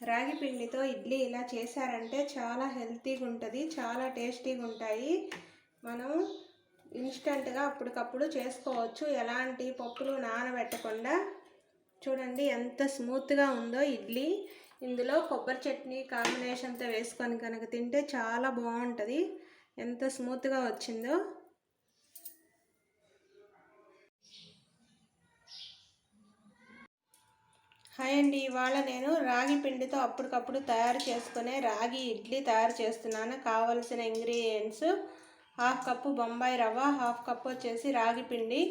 రాగి పిండితో ఇడ్లీ ఇలా చేశారంటే చాలా హెల్తీగా ఉంటుంది, చాలా టేస్టీగా ఉంటాయి. మనం ఇన్స్టెంట్గా అప్పటికప్పుడు చేసుకోవచ్చు, ఎలాంటి పప్పులు నానబెట్టకుండా. చూడండి ఎంత స్మూత్గా ఉందో ఇడ్లీ. ఇందులో కొబ్బరి చట్నీ కాంబినేషన్తో వేసుకొని కనుక తింటే చాలా బాగుంటుంది. ఎంత స్మూత్గా వచ్చిందో. హాయ్ అండి, ఇవాళ నేను రాగి పిండితో అప్పటికప్పుడు తయారు చేసుకునే రాగి ఇడ్లీ తయారు చేస్తున్నాను. కావలసిన ఇంగ్రీడియంట్స్: 1/2 కప్పు బొంబాయి రవ్వ, 1/2 కప్పు వచ్చేసి రాగి పిండి,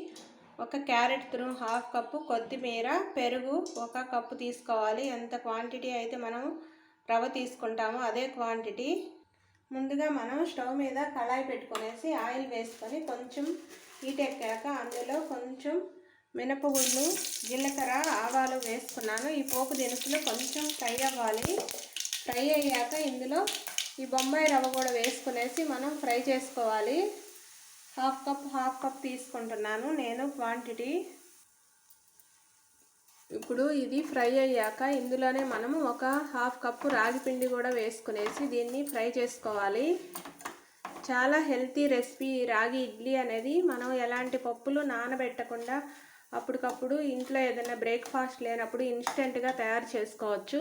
1 క్యారెట్ తురుము, 1/2 కప్పు కొత్తిమీర, పెరుగు 1 కప్పు తీసుకోవాలి. ఎంత క్వాంటిటీ అయితే మనం రవ్వ తీసుకుంటామో అదే క్వాంటిటీ. ముందుగా మనం స్టవ్ మీద కళాయి పెట్టుకునేసి ఆయిల్ వేసుకొని కొంచెం హీట్ ఎక్కాక అందులో కొంచెం మినపగుళ్ళు, జీలకర్ర, ఆవాలు వేసుకున్నాను. ఈ పోపు దినుసులు కొంచెం ఫ్రై అవ్వాలి. ఫ్రై అయ్యాక ఇందులో ఈ బొంబాయి రవ్వ కూడా వేసుకునేసి మనం ఫ్రై చేసుకోవాలి. 1/2 కప్ తీసుకుంటున్నాను నేను క్వాంటిటీ. ఇప్పుడు ఇది ఫ్రై అయ్యాక ఇందులోనే మనము 1/2 కప్పు రాగి పిండి కూడా వేసుకునేసి దీన్ని ఫ్రై చేసుకోవాలి. చాలా హెల్తీ రెసిపీ రాగి ఇడ్లీ అనేది. మనం ఎలాంటి పప్పులు నానబెట్టకుండా అప్పటికప్పుడు ఇంట్లో ఏదైనా బ్రేక్ఫాస్ట్ లేనప్పుడు ఇన్స్టెంట్గా తయారు చేసుకోవచ్చు.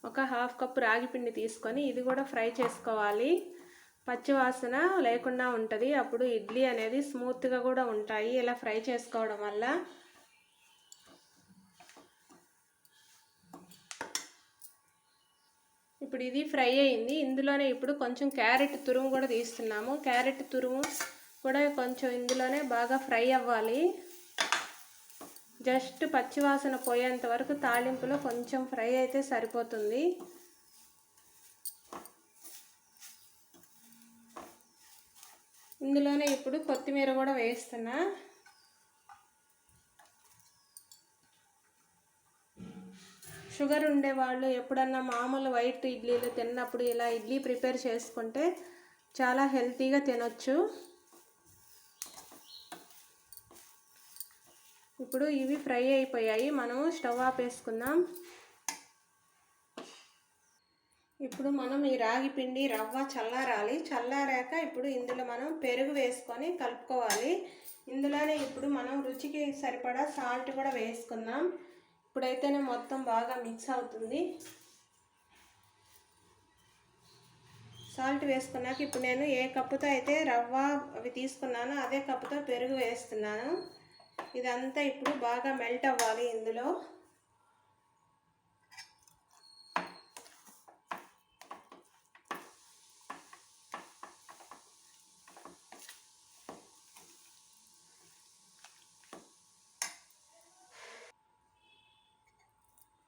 1/2 కప్పు రాగి పిండి తీసుకొని ఇది కూడా ఫ్రై చేసుకోవాలి. పచ్చివాసన లేకుండా ఉంటుంది. అప్పుడు ఇడ్లీ అనేది స్మూత్గా కూడా ఉంటాయి ఇలా ఫ్రై చేసుకోవడం వల్ల. ఇప్పుడు ఇది ఫ్రై అయింది. ఇందులోనే ఇప్పుడు కొంచెం క్యారెట్ తురుము కూడా తీస్తున్నాము. క్యారెట్ తురుము కూడా కొంచెం ఇందులోనే బాగా ఫ్రై అవ్వాలి. జస్ట్ పచ్చివాసన పోయేంత వరకు తాలింపులో కొంచెం ఫ్రై అయితే సరిపోతుంది. ఇందులోనే ఇప్పుడు కొత్తిమీర కూడా వేస్తున్నా. షుగర్ ఉండేవాళ్ళు ఎప్పుడన్నా మామూలు వైట్ ఇడ్లీలు తిన్నప్పుడు ఇలా ఇడ్లీ ప్రిపేర్ చేసుకుంటే చాలా హెల్తీగా తినొచ్చు. ఇప్పుడు ఇవి ఫ్రై అయిపోయాయి. మనము స్టవ్ ఆపేసుకుందాం. ఇప్పుడు మనం ఈ రాగి పిండి రవ్వ చల్లారాలి. చల్లారాక ఇప్పుడు ఇందులో మనం పెరుగు వేసుకొని కలుపుకోవాలి. ఇందులోనే ఇప్పుడు మనం రుచికి సరిపడా సాల్ట్ కూడా వేసుకుందాం. ఇప్పుడైతేనే మొత్తం బాగా మిక్స్ అవుతుంది. సాల్ట్ వేసుకున్నాక ఇప్పుడు నేను ఏ కప్పుతో అయితే రవ్వ అవి తీసుకున్నానో అదే కప్పుతో పెరుగు వేస్తున్నాను. ఇదంతా ఇప్పుడు బాగా మెల్ట్ అవ్వాలి ఇందులో.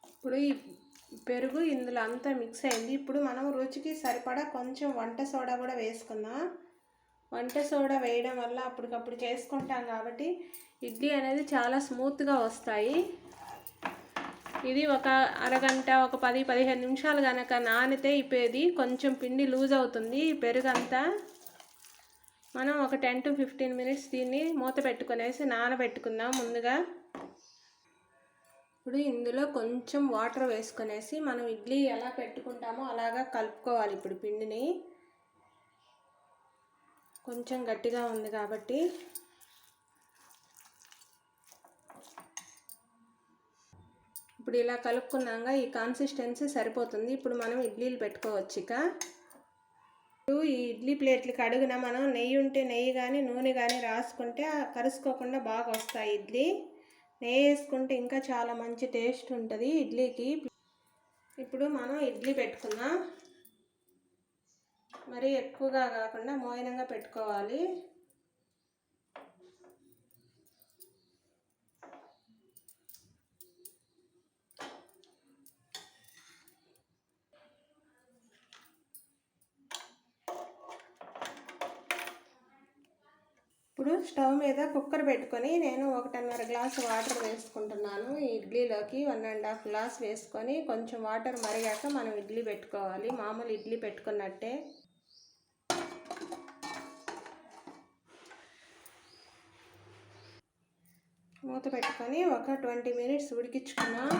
ఇప్పుడు ఈ పెరుగు ఇందులో అంతా మిక్స్ అయింది. ఇప్పుడు మనం రుచికి సరిపడా కొంచెం వంట సోడా కూడా వేసుకుందాం. వంట సోడా వేయడం వల్ల అప్పటికప్పుడు చేసుకుంటాం కాబట్టి ఇడ్లీ అనేది చాలా స్మూత్గా వస్తాయి. ఇది ఒక అరగంట, ఒక 10-15 నిమిషాలు కనుక నానితే ఇది కొంచెం పిండి లూజ్ అవుతుంది. పెరుగు అంతా మనం ఒక 10-15 మినిట్స్ దీన్ని మూత పెట్టుకునేసి నానబెట్టుకుందాం ముందుగా. ఇప్పుడు ఇందులో కొంచెం వాటర్ వేసుకునేసి మనం ఇడ్లీ ఎలా పెట్టుకుంటామో అలాగా కలుపుకోవాలి. ఇప్పుడు పిండిని కొంచెం గట్టిగా ఉంది కాబట్టి ఇప్పుడు ఇలా కలుపుకున్నాక ఈ కన్సిస్టెన్సీ సరిపోతుంది. ఇప్పుడు మనం ఇడ్లీలు పెట్టుకోవచ్చు. ఇక ఈ ఇడ్లీ ప్లేట్లకి అడుగున మనం నెయ్యి ఉంటే నెయ్యి కానీ నూనె కానీ రాసుకుంటే కరుసుకోకుండా బాగా వస్తాయి ఇడ్లీ. నెయ్యి వేసుకుంటే ఇంకా చాలా మంచి టేస్ట్ ఉంటుంది ఇడ్లీకి. ఇప్పుడు మనం ఇడ్లీ పెట్టుకుందాం. మరీ ఎక్కువగా కాకుండా మోయనంగా పెట్టుకోవాలి. ఇప్పుడు స్టవ్ మీద కుక్కర్ పెట్టుకొని నేను 1.5 గ్లాసు వాటర్ వేసుకుంటున్నాను. ఈ ఇడ్లీలోకి 1.5 గ్లాస్ వేసుకొని కొంచెం వాటర్ మరిగాక మనం ఇడ్లీ పెట్టుకోవాలి. మామూలు ఇడ్లీ పెట్టుకున్నట్టే. మూత పెట్టుకొని ఒక 20 మినిట్స్ ఉడికించుకున్నాం.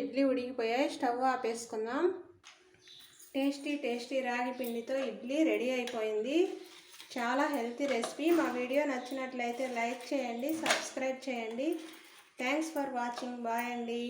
ఇడ్లీ ఉడికిపోయాయి, స్టవ్ ఆపేసుకుందాం. టేస్టీ రాగి పిండితో ఇడ్లీ రెడీ అయిపోయింది. చాలా హెల్తీ రెసిపీ. మా వీడియో నచ్చినట్లయితే లైక్ చేయండి, సబ్స్క్రైబ్ చేయండి. Thanks for watching. బాయ్ అండి.